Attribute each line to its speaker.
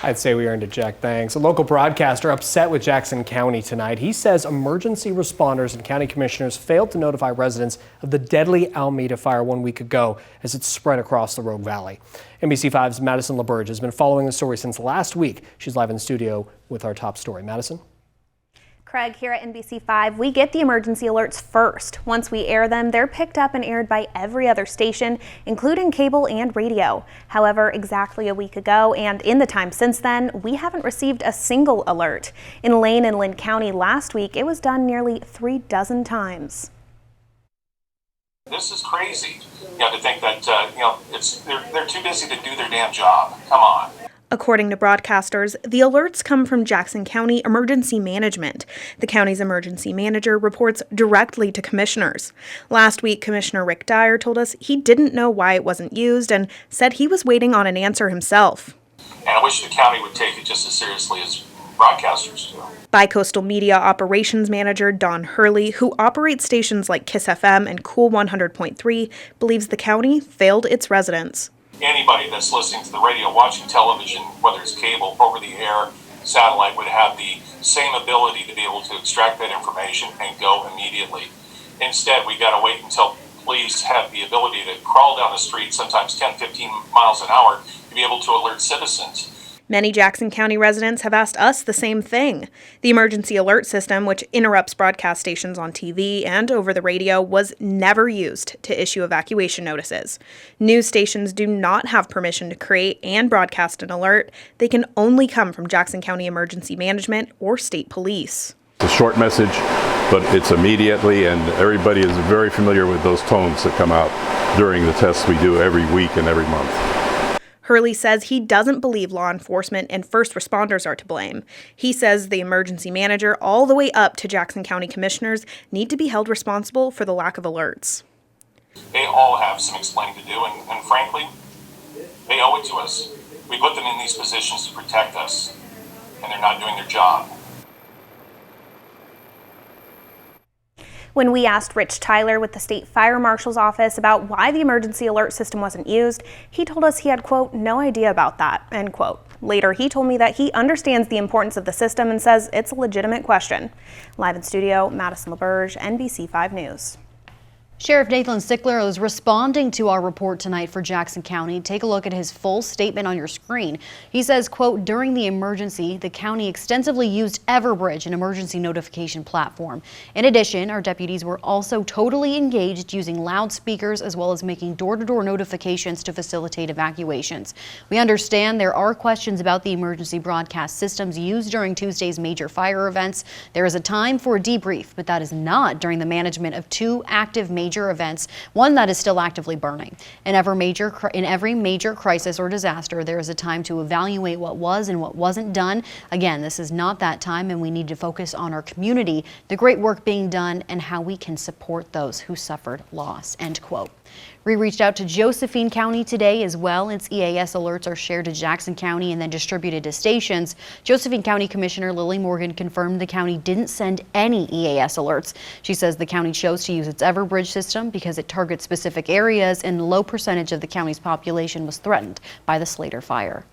Speaker 1: I'd say we earned it, Jack. Thanks. A local broadcaster upset with Jackson County tonight. He says emergency responders and county commissioners failed to notify residents of the deadly Alameda fire 1 week ago as it spread across the Rogue Valley. NBC5's Madison LaBerge has been following the story since last week. She's live in studio with our top story. Madison?
Speaker 2: Craig, here at NBC5, we get the emergency alerts first. Once we air them, they're picked up and aired by every other station, including cable and radio. However, exactly a week ago and in the time since then, we haven't received a single alert. In Lane and Linn County last week, it was done nearly 36 times.
Speaker 3: This is crazy. To think that, they're too busy to do their damn job. Come on.
Speaker 2: According to broadcasters, the alerts come from Jackson County Emergency Management. The county's emergency manager reports directly to commissioners. Last week, Commissioner Rick Dyer told us he didn't know why it wasn't used and said he was waiting on an answer himself.
Speaker 3: And I wish the county would take it just as seriously as broadcasters do.
Speaker 2: Bi-Coastal Media Operations Manager Don Hurley, who operates stations like KISS FM and Cool 100.3, believes the county failed its residents.
Speaker 3: Anybody that's listening to the radio, watching television, whether it's cable, over the air, satellite, would have the same ability to be able to extract that information and go immediately. Instead, we got to wait until police have the ability to crawl down the street, sometimes 10, 15 miles an hour, to be able to alert citizens.
Speaker 2: Many Jackson County residents have asked us the same thing. The emergency alert system, which interrupts broadcast stations on TV and over the radio, was never used to issue evacuation notices. News stations do not have permission to create and broadcast an alert. They can only come from Jackson County Emergency Management or state police.
Speaker 4: It's a short message, but it's immediately, and everybody is very familiar with those tones that come out during the tests we do every week and every month.
Speaker 2: Hurley says he doesn't believe law enforcement and first responders are to blame. He says the emergency manager all the way up to Jackson County commissioners need to be held responsible for the lack of alerts.
Speaker 3: They all have some explaining to do, and frankly, they owe it to us. We put them in these positions to protect us, and they're not doing their job.
Speaker 2: When we asked Rich Tyler with the State Fire Marshal's office about why the emergency alert system wasn't used, he told us he had, quote, no idea about that, end quote. Later, he told me that he understands the importance of the system and says it's a legitimate question. Live in studio, Madison LaBerge, NBC5 News.
Speaker 5: Sheriff Nathan Stickler is responding to our report tonight for Jackson County. Take a look at his full statement on your screen. He says, quote, during the emergency, the county extensively used Everbridge, an emergency notification platform. In addition, our deputies were also totally engaged using loudspeakers as well as making door-to-door notifications to facilitate evacuations. We understand there are questions about the emergency broadcast systems used during Tuesday's major fire events. There is a time for a debrief, but that is not during the management of two active major events, one that is still actively burning. In every major crisis or disaster, there is a time to evaluate what was and what wasn't done. Again, this is not that time, and we need to focus on our community, the great work being done, and how we can support those who suffered loss, end quote. We reached out to Josephine County today as well. Its EAS alerts are shared to Jackson County and then distributed to stations. Josephine County Commissioner Lily Morgan confirmed the county didn't send any EAS alerts. She says the county chose to use its Everbridge system because it targets specific areas and a low percentage of the county's population was threatened by the Slater fire.